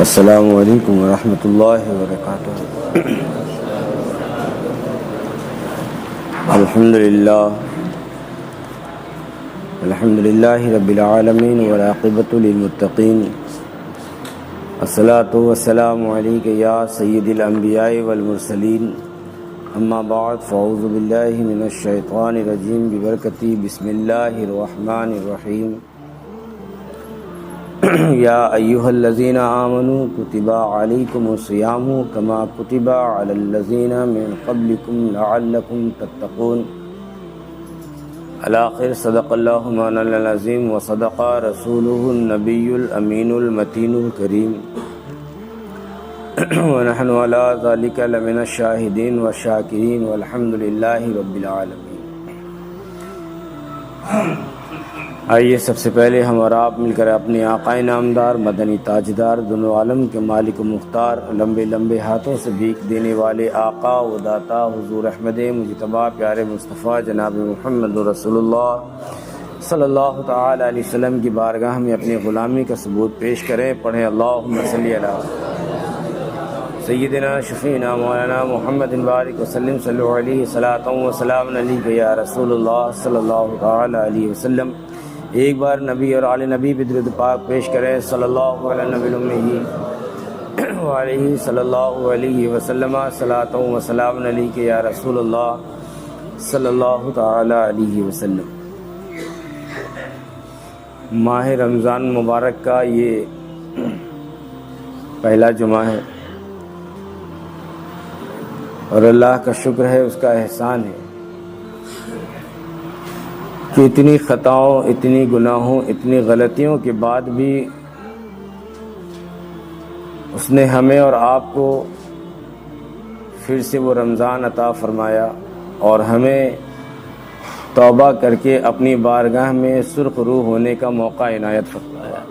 السلام علیکم ورحمۃ اللہ وبرکاتہ۔ الحمد للہ رب العالمین والعاقبۃ للمتقین، الصلاۃ والسلام علیک یا سید الانبیاء والمرسلین، اما بعد فاعوذ باللہ من الشیطان الرجیم ببرکتی بسم اللہ الرحمن الرحیم۔ یا ایہا الذین آمنوا کتب علیکم الصیام کما کتب علی الذین من قبلکم لعلکم تتقون۔ الآخر صدق اللہ مولانا العظیم وصدق رسولہ النبی الامین المتین الکریم، ونحن علی ذلک لمن الشاہدین والشاکرین والحمد للہ رب العالمین۔ آئیے سب سے پہلے ہم اور آپ مل کر اپنے آقائے نامدار مدنی تاجدار دونوں عالم کے مالک و مختار لمبے لمبے ہاتھوں سے بھیک دینے والے آقا و داتا حضور احمد مجتبیٰ پیارے مصطفیٰ جناب محمد رسول اللہ صلی اللہ تعالی علیہ وسلم کی بارگاہ میں اپنی غلامی کا ثبوت پیش کریں۔ پڑھیں اللہم صلی علی سیدنا شفیعنا مولانا محمد بارک وسلم صلی علیہ صلاۃ و سلام علیک یا رسول اللہ صلی اللہ تعالی علیہ وسلم۔ ایک بار نبی اور آل نبی پہ درود پاک پیش کریں، صلی اللہ علیہ نبی المی وعلیہ صلی اللہ علیہ وسلم، صلاۃ و سلام علیک یا رسول اللہ صلی اللہ تعالی علیہ وسلم۔ ماہ رمضان مبارک کا یہ پہلا جمعہ ہے اور اللہ کا شکر ہے، اس کا احسان ہے کہ اتنی خطاؤں، اتنی گناہوں، اتنی غلطیوں کے بعد بھی اس نے ہمیں اور آپ کو پھر سے وہ رمضان عطا فرمایا اور ہمیں توبہ کر کے اپنی بارگاہ میں سرخ روح ہونے کا موقع عنایت فرمایا۔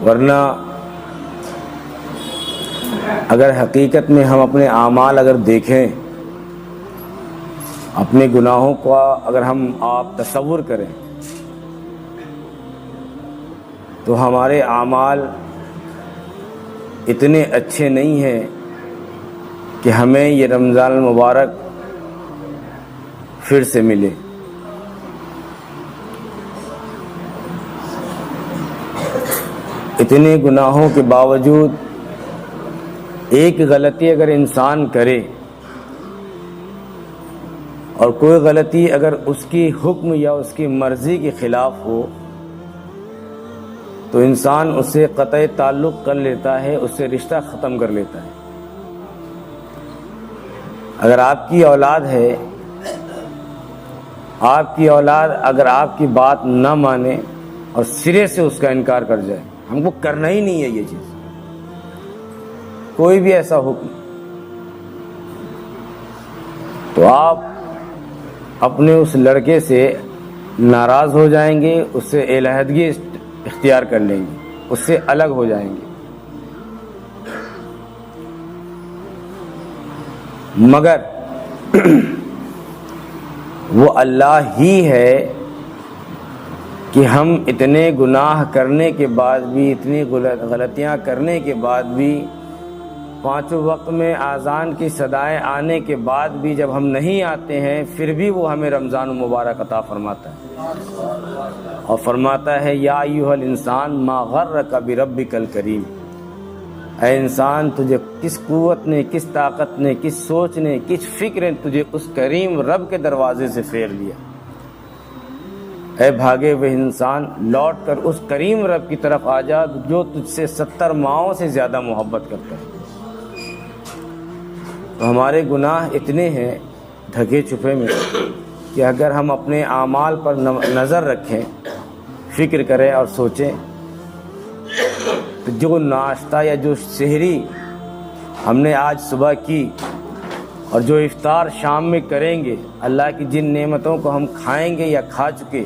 ورنہ اگر حقیقت میں ہم اپنے اعمال اگر دیکھیں، اپنے گناہوں کا اگر ہم آپ تصور کریں تو ہمارے اعمال اتنے اچھے نہیں ہیں کہ ہمیں یہ رمضان المبارک پھر سے ملے۔ اتنے گناہوں کے باوجود ایک غلطی اگر انسان کرے اور کوئی غلطی اگر اس کی حکم یا اس کی مرضی کے خلاف ہو تو انسان اس سے قطع تعلق کر لیتا ہے، اس سے رشتہ ختم کر لیتا ہے۔ اگر آپ کی اولاد ہے، آپ کی اولاد اگر آپ کی بات نہ مانے اور سرے سے اس کا انکار کر جائے، ہم کو کرنا ہی نہیں ہے یہ چیز، کوئی بھی ایسا حکم، تو آپ اپنے اس لڑکے سے ناراض ہو جائیں گے، اس سے علیحدگی اختیار کر لیں گے، اس سے الگ ہو جائیں گے۔ مگر وہ اللہ ہی ہے کہ ہم اتنے گناہ کرنے کے بعد بھی، اتنی غلطیاں کرنے کے بعد بھی، پانچوں وقت میں اذان کی صدائیں آنے کے بعد بھی جب ہم نہیں آتے ہیں، پھر بھی وہ ہمیں رمضان المبارک عطا فرماتا ہے اور فرماتا ہے یا ایھا الانسان ما غرک بربک الکریم۔ اے انسان، تجھے کس قوت نے، کس طاقت نے، کس سوچ نے، کس فکر نے تجھے اس کریم رب کے دروازے سے پھیر لیا؟ اے بھاگے ہوئے انسان، لوٹ کر اس کریم رب کی طرف آ جا جو تجھ سے 70 ماؤں سے زیادہ محبت کرتا ہے۔ تو ہمارے گناہ اتنے ہیں ڈھکے چھپے میں کہ اگر ہم اپنے اعمال پر نظر رکھیں، فکر کریں اور سوچیں تو جو ناشتہ یا جو سحری ہم نے آج صبح کی اور جو افطار شام میں کریں گے، اللہ کی جن نعمتوں کو ہم کھائیں گے یا کھا چکے،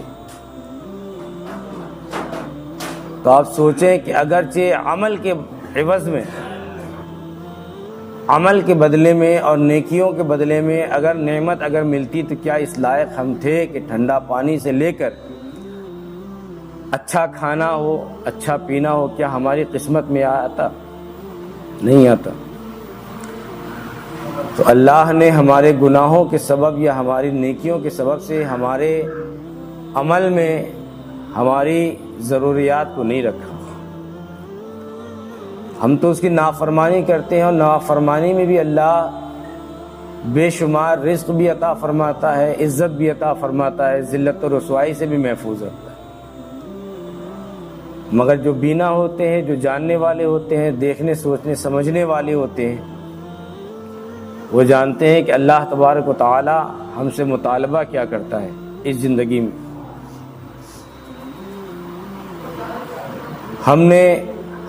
تو آپ سوچیں کہ اگرچہ عمل کے عوض میں، عمل کے بدلے میں اور نیکیوں کے بدلے میں اگر نعمت اگر ملتی تو کیا اس لائق ہم تھے کہ ٹھنڈا پانی سے لے کر اچھا کھانا ہو، اچھا پینا ہو، کیا ہماری قسمت میں آتا؟ نہیں آتا۔ تو اللہ نے ہمارے گناہوں کے سبب یا ہماری نیکیوں کے سبب سے ہمارے عمل میں ہماری ضروریات کو نہیں رکھا۔ ہم تو اس کی نافرمانی کرتے ہیں، اور نافرمانی میں بھی اللہ بے شمار رزق بھی عطا فرماتا ہے، عزت بھی عطا فرماتا ہے، ذلت و رسوائی سے بھی محفوظ رکھتا ہے۔ مگر جو بینا ہوتے ہیں، جو جاننے والے ہوتے ہیں، دیکھنے سوچنے سمجھنے والے ہوتے ہیں، وہ جانتے ہیں کہ اللہ تبارک و تعالی ہم سے مطالبہ کیا کرتا ہے اس زندگی میں۔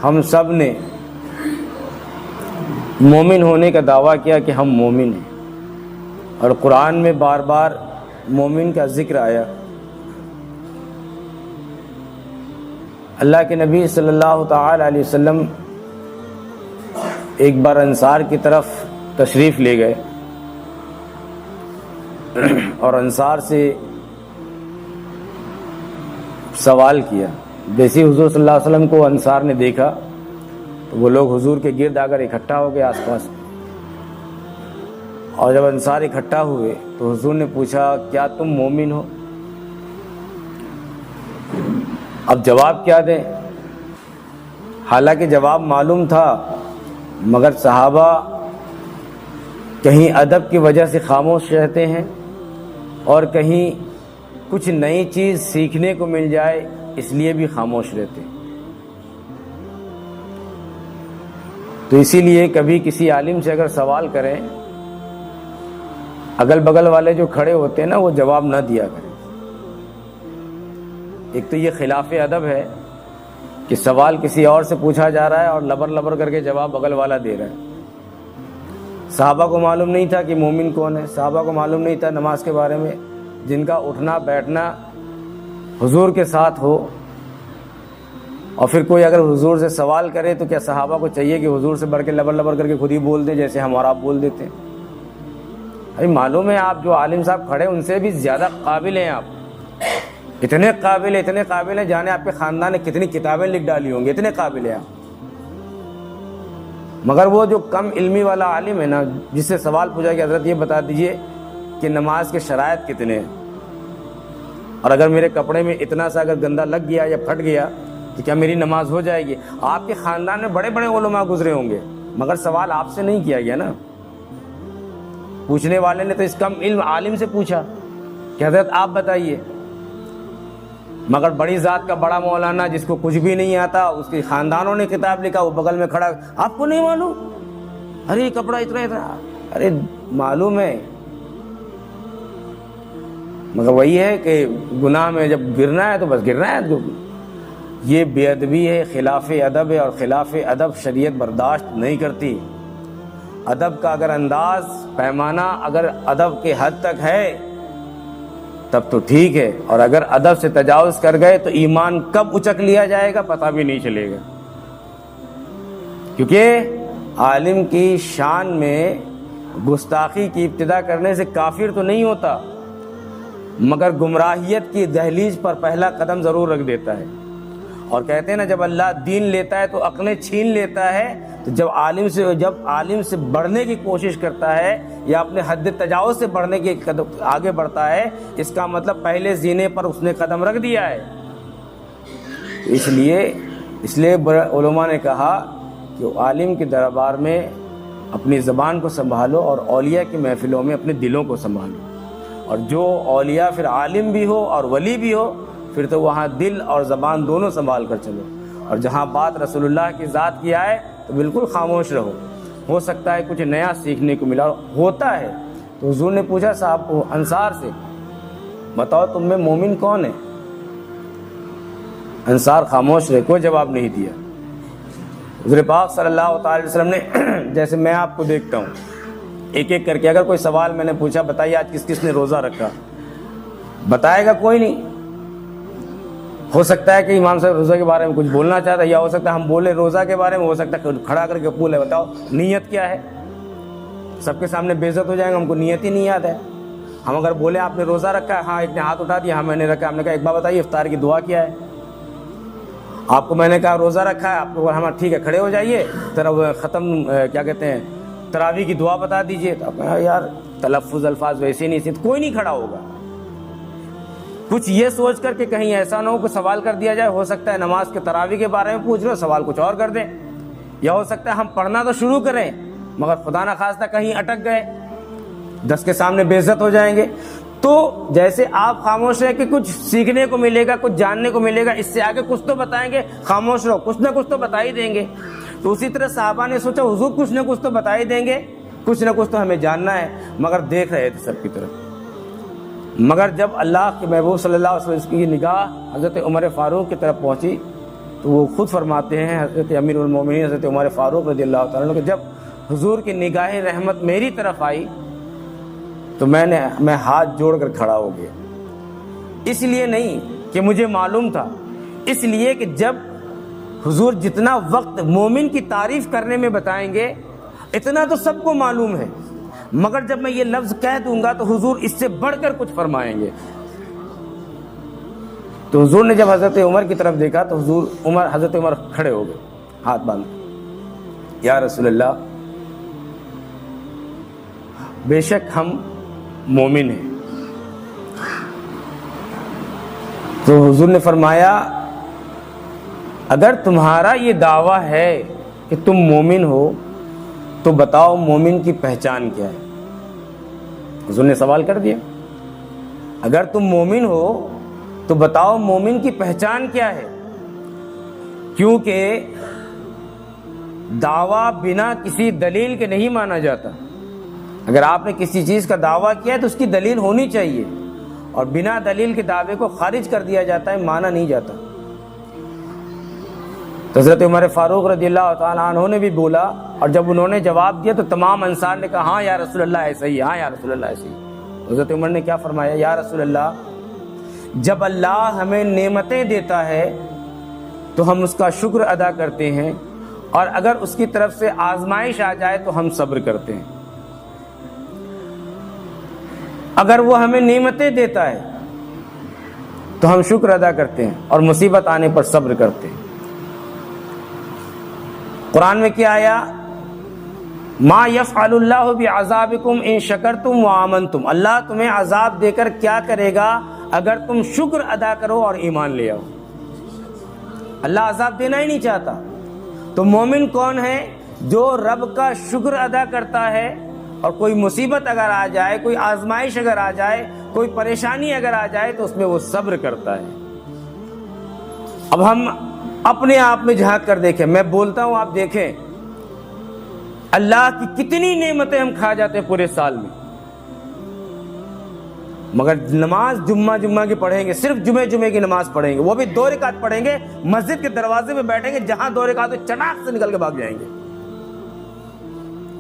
ہم سب نے مومن ہونے کا دعویٰ کیا کہ ہم مومن ہیں، اور قرآن میں بار بار مومن کا ذکر آیا۔ اللہ کے نبی صلی اللہ تعالی علیہ وسلم ایک بار انصار کی طرف تشریف لے گئے، اور انصار سے سوال کیا۔ جیسے حضور صلی اللہ علیہ وسلم کو انصار نے دیکھا تو وہ لوگ حضور کے گرد آ کر اکٹھا ہو گئے آس پاس، اور جب انصار اکٹھا ہوئے تو حضور نے پوچھا کیا تم مومن ہو؟ اب جواب کیا دیں؟ حالانکہ جواب معلوم تھا، مگر صحابہ کہیں ادب کی وجہ سے خاموش رہتے ہیں، اور کہیں کچھ نئی چیز سیکھنے کو مل جائے اس لیے بھی خاموش رہتے ہیں۔ تو اسی لیے کبھی کسی عالم سے اگر سوال کریں، اگل بغل والے جو کھڑے ہوتے ہیں نا، وہ جواب نہ دیا کریں۔ ایک تو یہ خلاف ادب ہے کہ سوال کسی اور سے پوچھا جا رہا ہے اور لبر لبر کر کے جواب بغل والا دے رہا ہے۔ صحابہ کو معلوم نہیں تھا کہ مومن کون ہے، صحابہ کو معلوم نہیں تھا نماز کے بارے میں، جن کا اٹھنا بیٹھنا حضور کے ساتھ ہو، اور پھر کوئی اگر حضور سے سوال کرے تو کیا صحابہ کو چاہیے کہ حضور سے بڑھ کے لبر لبر کر کے خود ہی بول دیں جیسے ہم اور آپ بول دیتے ہیں؟ ارے معلوم ہے آپ جو عالم صاحب کھڑے ان سے بھی زیادہ قابل ہیں، آپ اتنے قابل ہیں، جانے آپ کے خاندان نے کتنی کتابیں لکھ ڈالی ہوں گی، اتنے قابل ہیں آپ۔ مگر وہ جو کم علمی والا عالم ہے نا، جس سے سوال پوچھا کہ حضرت یہ بتا دیجئے کہ نماز کے شرائط کتنے ہیں، اور اگر میرے کپڑے میں اتنا سا اگر گندہ لگ گیا یا پھٹ گیا تو کیا میری نماز ہو جائے گی؟ آپ کے خاندان میں بڑے بڑے علماء گزرے ہوں گے، مگر سوال آپ سے نہیں کیا گیا نا۔ پوچھنے والے نے تو اس کم علم عالم سے پوچھا کہ حضرت آپ بتائیے، مگر بڑی ذات کا بڑا مولانا جس کو کچھ بھی نہیں آتا، اس کے خاندانوں نے کتاب لکھا، وہ بغل میں کھڑا، آپ کو نہیں معلوم؟ ارے یہ کپڑا اتنا، ارے معلوم ہے، مگر وہی ہے کہ گناہ میں جب گرنا ہے تو بس گرنا ہے۔ یہ بے ادبی ہے، خلاف ادب ہے، اور خلاف ادب شریعت برداشت نہیں کرتی۔ ادب کا اگر انداز پیمانہ اگر ادب کے حد تک ہے تب تو ٹھیک ہے، اور اگر ادب سے تجاوز کر گئے تو ایمان کب اچک لیا جائے گا پتہ بھی نہیں چلے گا۔ کیونکہ عالم کی شان میں گستاخی کی ابتدا کرنے سے کافر تو نہیں ہوتا، مگر گمراہیت کی دہلیز پر پہلا قدم ضرور رکھ دیتا ہے۔ اور کہتے ہیں نا جب اللہ دین لیتا ہے تو عقلیں چھین لیتا ہے، تو جب عالم سے بڑھنے کی کوشش کرتا ہے یا اپنے حد تجاوز سے بڑھنے کے آگے بڑھتا ہے، اس کا مطلب پہلے زینے پر اس نے قدم رکھ دیا ہے۔ اس لیے علماء نے کہا کہ عالم کے دربار میں اپنی زبان کو سنبھالو، اور اولیاء کی محفلوں میں اپنے دلوں کو سنبھالو، اور جو اولیاء پھر عالم بھی ہو اور ولی بھی ہو، پھر تو وہاں دل اور زبان دونوں سنبھال کر چلو، اور جہاں بات رسول اللہ کی ذات کی آئے تو بالکل خاموش رہو۔ ہو سکتا ہے کچھ نیا سیکھنے کو ملا ہوتا ہے۔ تو حضور نے پوچھا صاحب کو انصار سے، بتاؤ تم میں مومن کون ہے؟ انصار خاموش رہے، کوئی جواب نہیں دیا۔ حضور پاک صلی اللہ تعالی وسلم نے جیسے میں آپ کو دیکھتا ہوں ایک ایک کر کے، اگر کوئی سوال میں نے پوچھا بتائیے آج کس کس نے روزہ رکھا، بتائے گا کوئی نہیں۔ ہو سکتا ہے کہ امام صاحب روزہ کے بارے میں کچھ بولنا چاہتا ہے، یا ہو سکتا ہے ہم بولے روزہ کے بارے میں، ہو سکتا ہے کھڑا کر کے پوچھے بتاؤ نیت کیا ہے، سب کے سامنے بے عزت ہو جائیں گے، ہم کو نیت ہی نہیں یاد ہے۔ ہم اگر بولے آپ نے روزہ رکھا ہے، ہاں ایک نے ہاتھ اٹھا دیا، ہاں میں نے رکھا، ہم نے کہا ایک بار بتائیے افطار کی دعا کیا ہے، آپ کو میں نے کہا روزہ رکھا ہے، آپ کو ہمارا ٹھیک ہے کھڑے ہو جائیے، ختم کیا کہتے ہیں تراویح کی دعا بتا دیجئے، تو آپ کہا یار تلفظ الفاظ ویسے نہیں تھے، کوئی نہیں کھڑا ہوگا۔ کچھ یہ سوچ کر کہ کہیں ایسا نہ ہو کہ سوال کر دیا جائے، ہو سکتا ہے نماز کے تراویح کے بارے میں پوچھ رہے ہو، سوال کچھ اور کر دیں، یا ہو سکتا ہے ہم پڑھنا تو شروع کریں مگر خدا نہ خواستہ کہیں اٹک گئے، 10 کے سامنے بے عزت ہو جائیں گے۔ تو جیسے آپ خاموش رہیں کہ کچھ سیکھنے کو ملے گا، کچھ جاننے کو ملے گا، اس سے آگے کچھ تو بتائیں گے، خاموش رہو، کچھ نہ کچھ تو بتا ہی دیں گے۔ تو اسی طرح صحابہ نے سوچا حضور کچھ نہ کچھ تو بتا ہی دیں گے، کچھ نہ کچھ تو ہمیں جاننا ہے، مگر دیکھ رہے تھے سب کی طرف۔ مگر جب اللہ کے محبوب صلی اللہ علیہ وسلم کی نگاہ حضرت عمر فاروق کی طرف پہنچی تو وہ خود فرماتے ہیں، حضرت امیر المومنین حضرت عمر فاروق رضی اللہ تعالیٰ عنہ کہ جب حضور کی نگاہ رحمت میری طرف آئی تو میں ہاتھ جوڑ کر کھڑا ہو گیا۔ اس لیے نہیں کہ مجھے معلوم تھا، اس لیے کہ جب حضور جتنا وقت مومن کی تعریف کرنے میں بتائیں گے اتنا تو سب کو معلوم ہے، مگر جب میں یہ لفظ کہہ دوں گا تو حضور اس سے بڑھ کر کچھ فرمائیں گے۔ تو حضور نے جب حضرت عمر کی طرف دیکھا تو حضرت عمر کھڑے ہو گئے ہاتھ باندھ، یا رسول اللہ بے شک ہم مومن ہیں۔ تو حضور نے فرمایا اگر تمہارا یہ دعویٰ ہے کہ تم مومن ہو تو بتاؤ مومن کی پہچان کیا ہے۔ حضور نے سوال کر دیا، اگر تم مومن ہو تو بتاؤ مومن کی پہچان کیا ہے، کیونکہ دعویٰ بنا کسی دلیل کے نہیں مانا جاتا۔ اگر آپ نے کسی چیز کا دعویٰ کیا ہے تو اس کی دلیل ہونی چاہیے، اور بنا دلیل کے دعوے کو خارج کر دیا جاتا ہے، مانا نہیں جاتا۔ تو حضرت عمر فاروق رضی اللہ تعالیٰ عنہ نے بھی بولا، اور جب انہوں نے جواب دیا تو تمام انصار نے کہا ہاں یا رسول اللہ ایسا ہی، ہاں یا رسول اللہ ایسا ہی۔ حضرت عمر نے کیا فرمایا، یا رسول اللہ جب اللہ ہمیں نعمتیں دیتا ہے تو ہم اس کا شکر ادا کرتے ہیں، اور اگر اس کی طرف سے آزمائش آ جائے تو ہم صبر کرتے ہیں۔ اگر وہ ہمیں نعمتیں دیتا ہے تو ہم شکر ادا کرتے ہیں، اور مصیبت آنے پر صبر کرتے ہیں۔ قرآن میں کیا آیا، ما یفعل اللہ بعذابکم ان شکرتم وآمنتم، اللہ تمہیں عذاب دے کر کیا کرے گا اگر تم شکر ادا کرو اور ایمان لے آؤ۔ اللہ عذاب دینا ہی نہیں چاہتا۔ تو مومن کون ہے؟ جو رب کا شکر ادا کرتا ہے، اور کوئی مصیبت اگر آ جائے، کوئی آزمائش اگر آ جائے، کوئی پریشانی اگر آ جائے تو اس میں وہ صبر کرتا ہے۔ اب ہم اپنے آپ میں جھانک کر دیکھیں، میں بولتا ہوں آپ دیکھیں اللہ کی کتنی نعمتیں ہم کھا جاتے ہیں پورے سال میں، مگر نماز جمعہ کی پڑھیں گے، صرف جمعے کی نماز پڑھیں گے، وہ بھی 2 رکعت پڑھیں گے، مسجد کے دروازے پہ بیٹھیں گے، جہاں 2 رکعت چٹاک سے نکل کے بھاگ جائیں گے۔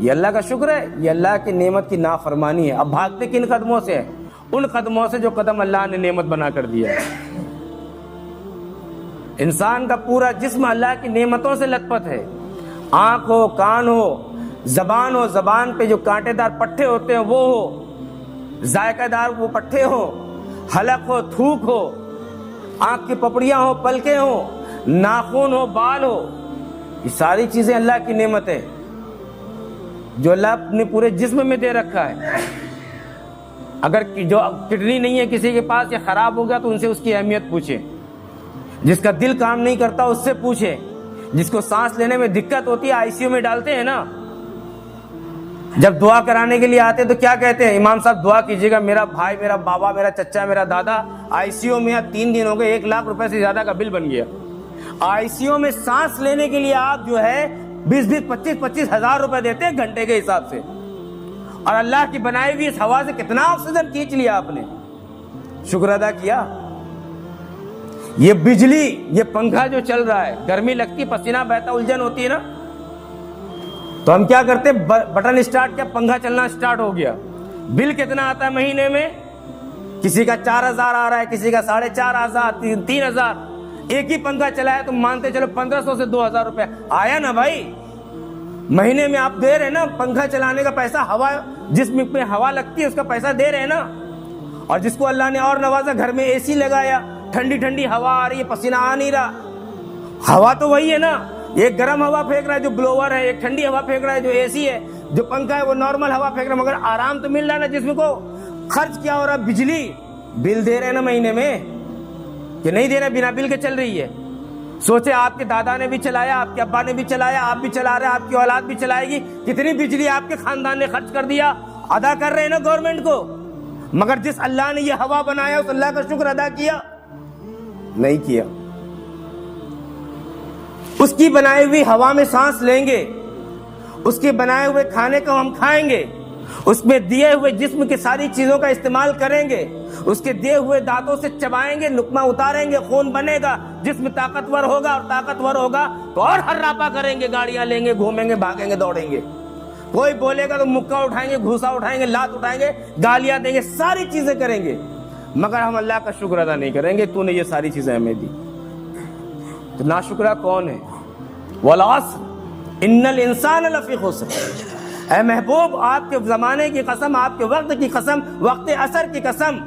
یہ اللہ کا شکر ہے، یہ اللہ کی نعمت کی نافرمانی ہے۔ اب بھاگتے کن قدموں سے ہیں؟ ان قدموں سے جو قدم اللہ نے نعمت بنا کر دیا ہے۔ انسان کا پورا جسم اللہ کی نعمتوں سے لت پت ہے، آنکھ ہو، کان ہو، زبان پہ جو کانٹے دار پٹھے ہوتے ہیں وہ ہو، ذائقہ دار وہ پٹھے ہو، حلق ہو، تھوک ہو، آنکھ کی پپڑیاں ہو، پلکیں ہو، ناخن ہو، بال ہو، یہ ساری چیزیں اللہ کی نعمت ہے جو اللہ نے پورے جسم میں دے رکھا ہے۔ اگر جو کڈنی نہیں ہے کسی کے پاس یا خراب ہو گیا تو ان سے اس کی اہمیت پوچھیں، جس کا دل کام نہیں کرتا اس سے پوچھیں، جس کو سانس لینے میں دقت ہوتی ہے ICU میں ڈالتے ہیں نا، جب دعا کرانے کے لیے آتے ہیں تو کیا کہتے ہیں، امام صاحب دعا کیجیے گا، میرا بھائی، میرا بابا، میرا چچا، میرا دادا ICU میں 3 دن ہو گئے، 1 لاکھ روپے سے زیادہ کا بل بن گیا۔ ICU میں سانس لینے کے لیے آپ جو ہے 20 25 ہزار روپے دیتے ہیں گھنٹے کے حساب سے، اور اللہ کی بنائی ہوئی اس ہوا سے کتنا آکسیجن کھینچ لیا آپ نے، شکر ادا کیا۔ یہ بجلی، یہ پنکھا جو چل رہا ہے، گرمی لگتی، پسینہ بہتا، الجھن ہوتی ہے نا، تو ہم کیا کرتے، بٹن اسٹارٹ کیا، پنکھا چلنا اسٹارٹ ہو گیا۔ بل کتنا آتا ہے مہینے میں؟ کسی کا 4000 آ رہا ہے، کسی کا 4500، 3000۔ ایک ہی پنکھا چلا ہے تو مانتے چلو 1500 سے 2000 روپے آیا نا بھائی، مہینے میں آپ دے رہے نا پنکھا چلانے کا پیسہ، ہوا جس میں ہوا لگتی ہے اس کا پیسہ دے رہے نا۔ اور جس کو اللہ نے اور نوازا، گھر میں AC لگایا، ٹھنڈی ٹھنڈی ہوا آ رہی ہے، پسینہ آ نہیں رہا، ہوا تو وہی ہے نا, ایک گرم ہوا پھینک رہا ہے جو بلوور ہے, ایک ٹھنڈی ہوا پھینک رہا ہے جو اے سی ہے, جو پنکھا ہے وہ نارمل ہوا پھینک رہا ہے, مگر آرام تو مل رہا ہے نا جسم کو. خرچ کیا ہو رہا ہے؟ بجلی بل دے رہے ہیں نا مہینے میں, کہ نہیں دے رہے, بنا بل کے چل رہی ہے. سوچے آپ کے دادا نے بھی چلایا, آپ کے ابا نے بھی چلایا, آپ بھی چلا رہے ہیں, آپ کی اولاد بھی چلائے گی, کتنی بجلی آپ کے خاندان نے خرچ کر دیا. ادا کر رہے ہیں نا گورنمنٹ کو, مگر جس اللہ نے یہ ہوا بنایا اس اللہ کا شکر ادا کیا نہیں کیا. اس کی بنائی ہوئی ہوا میں سانس لیں گے, اس کے بنائے ہوئے کھانے کو ہم کھائیں گے, اس میں دیے ہوئے جسم کی ساری چیزوں کا استعمال کریں گے, اس کے دیے ہوئے دانتوں سے چبائیں گے, لقمہ اتاریں گے, خون بنے گا, جسم طاقتور ہوگا, اور طاقتور ہوگا تو اور ہراپا کریں گے, گاڑیاں لیں گے, گھومیں گے, بھاگیں گے, دوڑیں گے. کوئی بولے گا تو مکہ اٹھائیں گے, گھوسا اٹھائیں گے, لات اٹھائیں گے, گالیاں دیں گے, ساری چیزیں کریں گے, مگر ہم اللہ کا شکر ادا نہیں کریں گے. تو نے یہ ساری چیزیں ہمیں دی. تو ناشکرہ کون ہے؟ والعصر ان الانسان لفی خسر. اے محبوب, آپ کے زمانے کی قسم, آپ کے وقت کی قسم, وقت عصر کی قسم,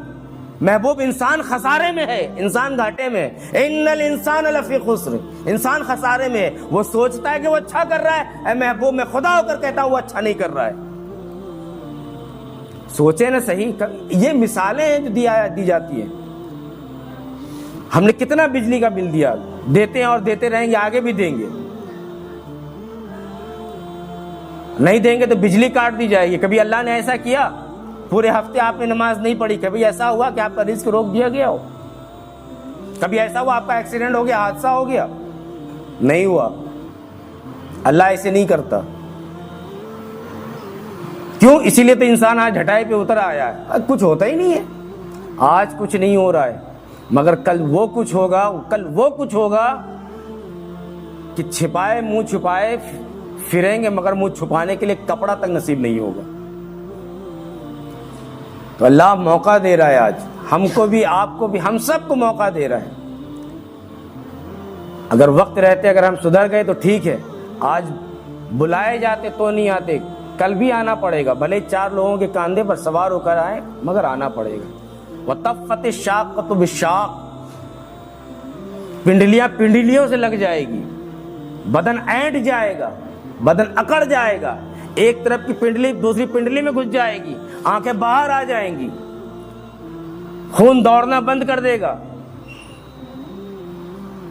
محبوب انسان خسارے میں ہے, انسان گھاٹے میں ہے. ان الانسان لفی خسر, انسان خسارے میں ہے. وہ سوچتا ہے کہ وہ اچھا کر رہا ہے, اے محبوب میں خدا ہو کر کہتا ہوں وہ اچھا نہیں کر رہا ہے. سوچے نا صحیح. یہ مثالیں ہیں جو دی جاتی ہیں. ہم نے کتنا بجلی کا بل دیا, دیتے ہیں اور دیتے رہیں گے, آگے بھی دیں گے. نہیں دیں گے تو بجلی کاٹ دی جائے گی. کبھی اللہ نے ایسا کیا پورے ہفتے آپ نے نماز نہیں پڑھی, کبھی ایسا ہوا کہ آپ کا رزق روک دیا گیا ہو؟ کبھی ایسا ہوا آپ کا ایکسیڈنٹ ہو گیا, حادثہ ہو گیا؟ نہیں ہوا. اللہ ایسے نہیں کرتا. کیوں؟ اسی لیے تو انسان آج ہٹائی پہ اتر آیا ہے. کچھ ہوتا ہی نہیں ہے, آج کچھ نہیں ہو رہا ہے, مگر کل وہ کچھ ہوگا. کل وہ کچھ ہوگا کہ چھپائے منہ چھپائے پھریں گے, مگر منہ چھپانے کے لیے کپڑا تک نصیب نہیں ہوگا. تو اللہ موقع دے رہا ہے آج ہم کو بھی, آپ کو بھی, ہم سب کو موقع دے رہا ہے. اگر وقت رہتے اگر ہم سدھر گئے تو ٹھیک ہے. آج بلائے جاتے تو نہیں آتے, کل بھی آنا پڑے گا. بھلے 4 لوگوں کے کاندھے پر سوار ہو کر آئے, مگر آنا پڑے گا. وَطَفَّتِ الشَّاقَّةُ بِالشَّاقِّ, پنڈلیاں پنڈلیوں سے لگ جائے گی, بدن اینٹ جائے گا, بدن اکڑ جائے گا, ایک طرف کی پنڈلی دوسری پنڈلی میں گھس جائے گی, آنکھیں باہر آ جائیں گی, خون دوڑنا بند کر دے گا.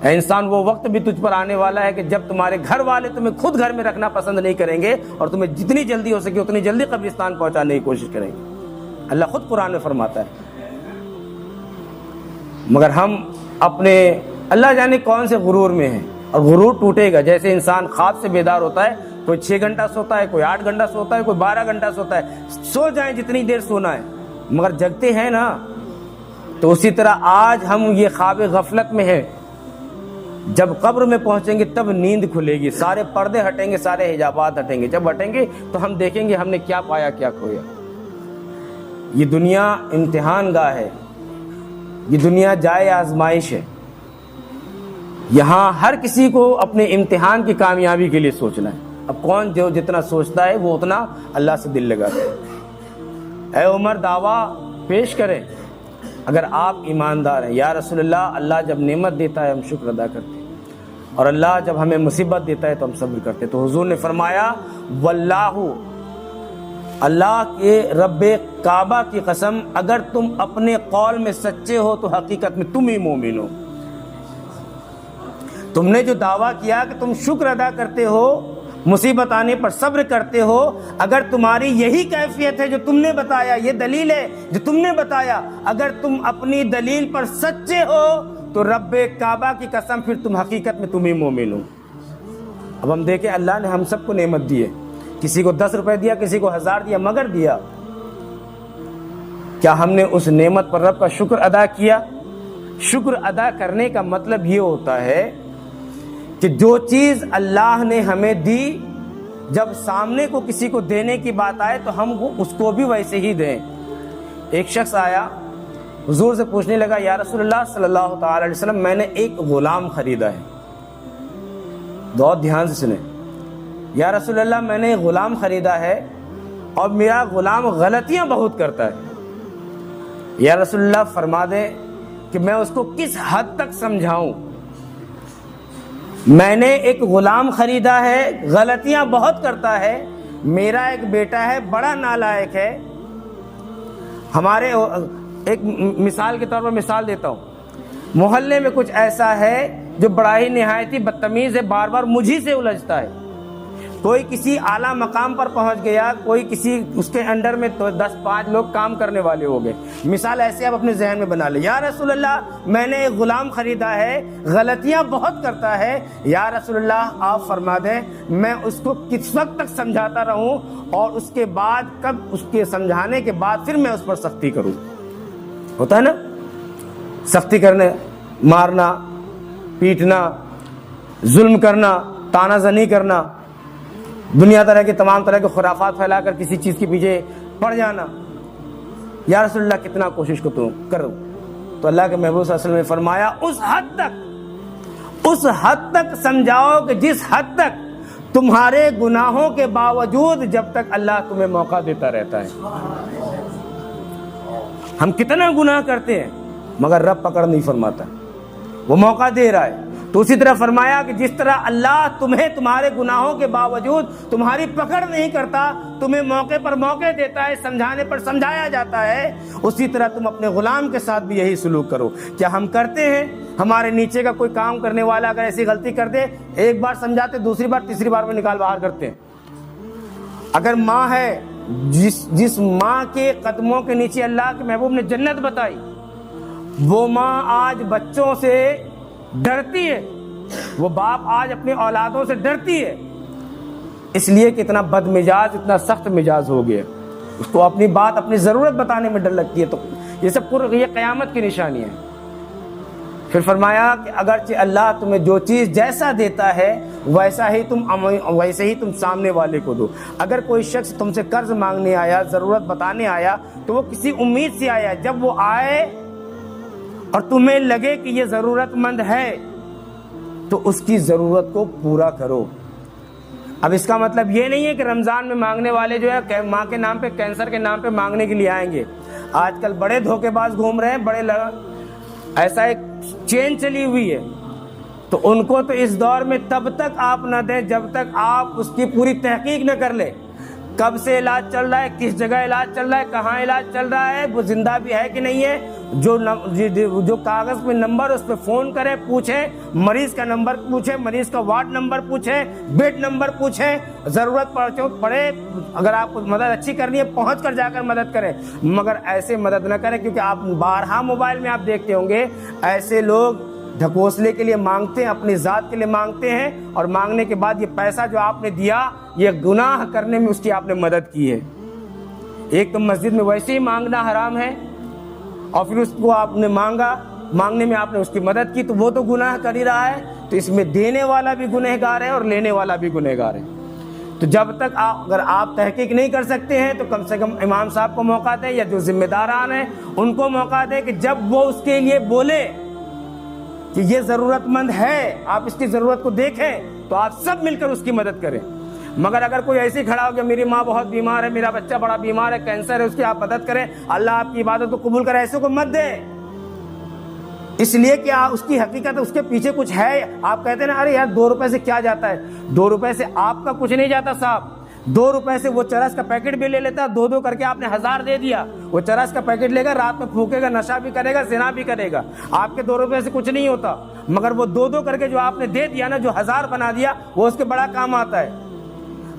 اے انسان, وہ وقت بھی تجھ پر آنے والا ہے کہ جب تمہارے گھر والے تمہیں خود گھر میں رکھنا پسند نہیں کریں گے, اور تمہیں جتنی جلدی ہو سکے اتنی جلدی قبرستان پہنچانے کی کوشش کریں گے. اللہ خود قرآن میں فرماتا ہے. مگر ہم اپنے اللہ جانے کون سے غرور میں ہیں, اور غرور ٹوٹے گا. جیسے انسان خواب سے بیدار ہوتا ہے, کوئی 6 گھنٹہ سوتا ہے, کوئی 8 گھنٹہ سوتا ہے, کوئی 12 گھنٹہ سوتا ہے. سو جائیں جتنی دیر سونا ہے, مگر جگتے ہیں نا. تو اسی طرح آج ہم یہ خواب غفلت میں ہیں. جب قبر میں پہنچیں گے تب نیند کھلے گی, سارے پردے ہٹیں گے, سارے حجابات ہٹیں گے. جب ہٹیں گے تو ہم دیکھیں گے ہم نے کیا پایا کیا کھویا. یہ دنیا امتحان گاہ ہے, یہ دنیا جائے آزمائش ہے. یہاں ہر کسی کو اپنے امتحان کی کامیابی کے لیے سوچنا ہے. اب کون جو جتنا سوچتا ہے وہ اتنا اللہ سے دل لگاتا ہے. اے عمر, دعویٰ پیش کریں اگر آپ ایماندار ہیں. یا رسول اللہ, اللہ جب نعمت دیتا ہے ہم شکر ادا کرتے ہیں, اور اللہ جب ہمیں مصیبت دیتا ہے تو ہم صبر کرتے ہیں. تو حضور نے فرمایا, واللہ, اللہ کے رب کعبہ کی قسم, اگر تم اپنے قول میں سچے ہو تو حقیقت میں تم ہی مومن ہو. تم نے جو دعویٰ کیا کہ تم شکر ادا کرتے ہو, مصیبت آنے پر صبر کرتے ہو, اگر تمہاری یہی کیفیت ہے جو تم نے بتایا, یہ دلیل ہے جو تم نے بتایا, اگر تم اپنی دلیل پر سچے ہو تو رب کعبہ کی قسم پھر تم حقیقت میں تم ہی مومن ہو. اب ہم دیکھیں, اللہ نے ہم سب کو نعمت دی ہے. کسی کو 10 روپے دیا, کسی کو 1000 دیا, مگر دیا. کیا ہم نے اس نعمت پر رب کا شکر ادا کیا؟ شکر ادا کرنے کا مطلب یہ ہوتا ہے کہ جو چیز اللہ نے ہمیں دی, جب سامنے کو کسی کو دینے کی بات آئے تو ہم اس کو بھی ویسے ہی دیں. ایک شخص آیا حضور سے پوچھنے لگا, یا رسول اللہ صلی اللہ تعالی علیہ وسلم, میں نے ایک غلام خریدا ہے. بہت دھیان سے سنیں. یا رسول اللہ, میں نے ایک غلام خریدا ہے اور میرا غلام غلطیاں بہت کرتا ہے. یا رسول اللہ, فرما دیں کہ میں اس کو کس حد تک سمجھاؤں. میں نے ایک غلام خریدا ہے، غلطیاں بہت کرتا ہے، میرا ایک بیٹا ہے بڑا نالائق ہے. ہمارے ایک مثال کے طور پر مثال دیتا ہوں، محلے میں کچھ ایسا ہے جو بڑا ہی نہایت ہی بدتمیز ہے، بار بار مجھی سے الجھتا ہے. کوئی کسی اعلیٰ مقام پر پہنچ گیا، کوئی کسی اس کے انڈر میں تو 10-5 لوگ کام کرنے والے ہو گئے. مثال ایسے آپ اپنے ذہن میں بنا لیں، یا رسول اللہ میں نے ایک غلام خریدا ہے، غلطیاں بہت کرتا ہے، یا رسول اللہ آپ فرما دیں میں اس کو کس وقت تک سمجھاتا رہوں اور اس کے بعد کب اس کے سمجھانے کے بعد پھر میں اس پر سختی کروں. ہوتا ہے نا سختی کرنے، مارنا، پیٹنا، ظلم کرنا، تانا زنی کرنا، دنیا طرح کے تمام طرح کے خرافات پھیلا کر کسی چیز کے پیچھے پڑ جانا. یا رسول اللہ کتنا کوشش کروں. تو اللہ کے محبوب صلی اللہ علیہ وسلم نے فرمایا اس حد تک سمجھاؤ کہ جس حد تک تمہارے گناہوں کے باوجود جب تک اللہ تمہیں موقع دیتا رہتا ہے. ہم کتنا گناہ کرتے ہیں مگر رب پکڑ نہیں فرماتا، وہ موقع دے رہا ہے. تو اسی طرح فرمایا کہ جس طرح اللہ تمہیں تمہارے گناہوں کے باوجود تمہاری پکڑ نہیں کرتا، تمہیں موقع پر موقع دیتا ہے، سمجھانے پر سمجھایا جاتا ہے، اسی طرح تم اپنے غلام کے ساتھ بھی یہی سلوک کرو. کیا ہم کرتے ہیں؟ ہمارے نیچے کا کوئی کام کرنے والا اگر ایسی غلطی کر دے، ایک بار سمجھاتے، دوسری بار تیسری بار میں نکال باہر کرتے ہیں. اگر ماں ہے، جس ماں کے قدموں کے نیچے اللہ کے محبوب نے جنت بتائی، وہ ماں آج بچوں سے ڈرتی ہے، وہ باپ آج اپنی اولادوں سے ڈرتی ہے، اس لیے کہ اتنا بد مزاج، اتنا سخت مزاج ہو گیا، اس کو اپنی بات، اپنی ضرورت بتانے میں ڈر لگتی ہے. تو یہ سب یہ قیامت کی نشانی ہے. پھر فرمایا کہ اگرچہ اللہ تمہیں جو چیز جیسا دیتا ہے ویسے ہی تم سامنے والے کو دو. اگر کوئی شخص تم سے قرض مانگنے آیا، ضرورت بتانے آیا، تو وہ کسی امید سے آیا، جب وہ آئے اور تمہیں لگے کہ یہ ضرورت مند ہے تو اس کی ضرورت کو پورا کرو. اب اس کا مطلب یہ نہیں ہے کہ رمضان میں مانگنے والے جو ہے ماں کے نام پہ، کینسر کے نام پہ مانگنے کے لیے آئیں گے. آج کل بڑے دھوکے باز گھوم رہے ہیں، ایسا ایک چین چلی ہوئی ہے. تو ان کو تو اس دور میں تب تک آپ نہ دیں جب تک آپ اس کی پوری تحقیق نہ کر لیں. کب سے علاج چل رہا ہے، کس جگہ علاج چل رہا ہے، کہاں علاج چل رہا ہے، وہ زندہ بھی ہے کہ نہیں ہے. جو کاغذ پہ نمبر، اس پہ فون کریں، پوچھیں، مریض کا نمبر پوچھیں، مریض کا وارڈ نمبر پوچھیں، بیڈ نمبر پوچھیں. ضرورت پڑے اگر آپ کو مدد اچھی کرنی ہے پہنچ کر جا کر مدد کریں، مگر ایسے مدد نہ کریں. کیونکہ آپ بارہا موبائل میں آپ دیکھتے ہوں گے ایسے لوگ ڈھکوسلے کے لیے مانگتے ہیں، اپنی ذات کے لیے مانگتے ہیں، اور مانگنے کے بعد یہ پیسہ جو آپ نے دیا یہ گناہ کرنے میں اس کی آپ نے مدد کی ہے. ایک تو مسجد میں ویسے ہی مانگنا حرام ہے، اور پھر اس کو آپ نے مانگنے میں آپ نے اس کی مدد کی، تو وہ تو گناہ کر ہی رہا ہے. تو اس میں دینے والا بھی گنہگار ہے اور لینے والا بھی گنہگار ہے. تو جب تک اگر آپ تحقیق نہیں کر سکتے ہیں تو کم سے کم امام صاحب کو موقع دیں، یا جو ذمہ داران ہیں ان کو موقع دیں کہ جب وہ اس کے لیے بولے کہ یہ ضرورت مند ہے، آپ اس کی ضرورت کو دیکھیں، تو آپ سب مل کر اس کی مدد کریں. مگر اگر کوئی ایسے ہی کھڑا ہو گیا، میری ماں بہت بیمار ہے، میرا بچہ بڑا بیمار ہے، کینسر ہے، اس کی آپ مدد کریں، اللہ آپ کی عبادت کو قبول کرے، ایسے کو مت دیں. اس لیے کہ اس کی حقیقت اس کے پیچھے کچھ ہے. آپ کہتے ہیں نا ارے یار 2 روپے سے کیا جاتا ہے، 2 روپے سے آپ کا کچھ نہیں جاتا صاحب. 2 روپے سے وہ چرس کا پیکٹ بھی لے لیتا، 2 کر کے آپ نے 1000 دے دیا. وہ چرس کا پیکٹ لے گا، رات میں پھونکے گا، نشہ بھی کرے گا، زنا بھی کرے گا. آپ کے 2 روپے سے کچھ نہیں ہوتا، مگر وہ 2 کر کے جو آپ نے دے دیا نا، جو 1000 بنا دیا، وہ اس کے بڑا کام آتا ہے.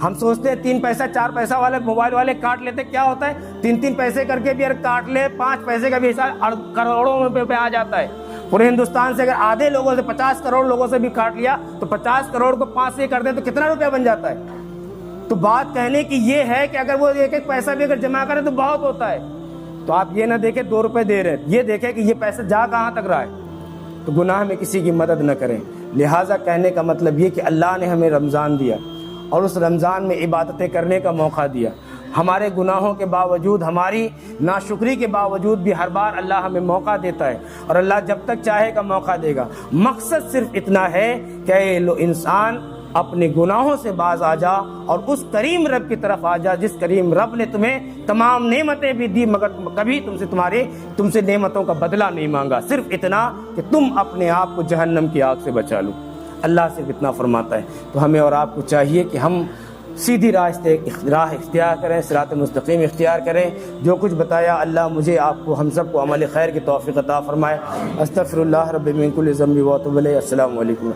ہم سوچتے ہیں 3 پیسہ 4 پیسہ والے موبائل والے کاٹ لیتے، کیا ہوتا ہے 3 پیسے کر کے بھی اگر کاٹ لے، 5 پیسے کا بھی حساب کروڑوں روپے پہ آ جاتا ہے. پورے ہندوستان سے اگر آدھے لوگوں سے 50 کروڑ لوگوں سے بھی کاٹ لیا تو 50 کروڑ کو 5 سے کر دیں تو کتنا روپیہ بن جاتا ہے. تو بات کہنے کی یہ ہے کہ اگر وہ ایک پیسہ بھی اگر جمع کرے تو بہت ہوتا ہے. تو آپ یہ نہ دیکھیں 2 روپے دے رہے، یہ دیکھیں کہ یہ پیسہ جا کہاں تک رہا ہے. تو گناہ میں کسی کی مدد نہ کریں. لہٰذا کہنے کا مطلب یہ کہ اللہ نے ہمیں رمضان دیا اور اس رمضان میں عبادتیں کرنے کا موقع دیا. ہمارے گناہوں کے باوجود، ہماری ناشکری کے باوجود بھی ہر بار اللہ ہمیں موقع دیتا ہے، اور اللہ جب تک چاہے گا موقع دے گا. مقصد صرف اتنا ہے کہ انسان اپنے گناہوں سے باز آ جا اور اس کریم رب کی طرف آ جا جس کریم رب نے تمہیں تمام نعمتیں بھی دی، مگر کبھی تم سے نعمتوں کا بدلہ نہیں مانگا. صرف اتنا کہ تم اپنے آپ کو جہنم کی آگ سے بچا لو. اللہ صرف اتنا فرماتا ہے۔ تو ہمیں اور آپ کو چاہیے کہ ہم سیدھی راہ اختیار کریں، صراط مستقیم اختیار کریں۔ جو کچھ بتایا اللہ مجھے، آپ کو، ہم سب کو عمل خیر کی توفیق عطا فرمائے۔ استغفر اللہ رب من کل ذنب و اتوب الیہ۔ السلام علیکم۔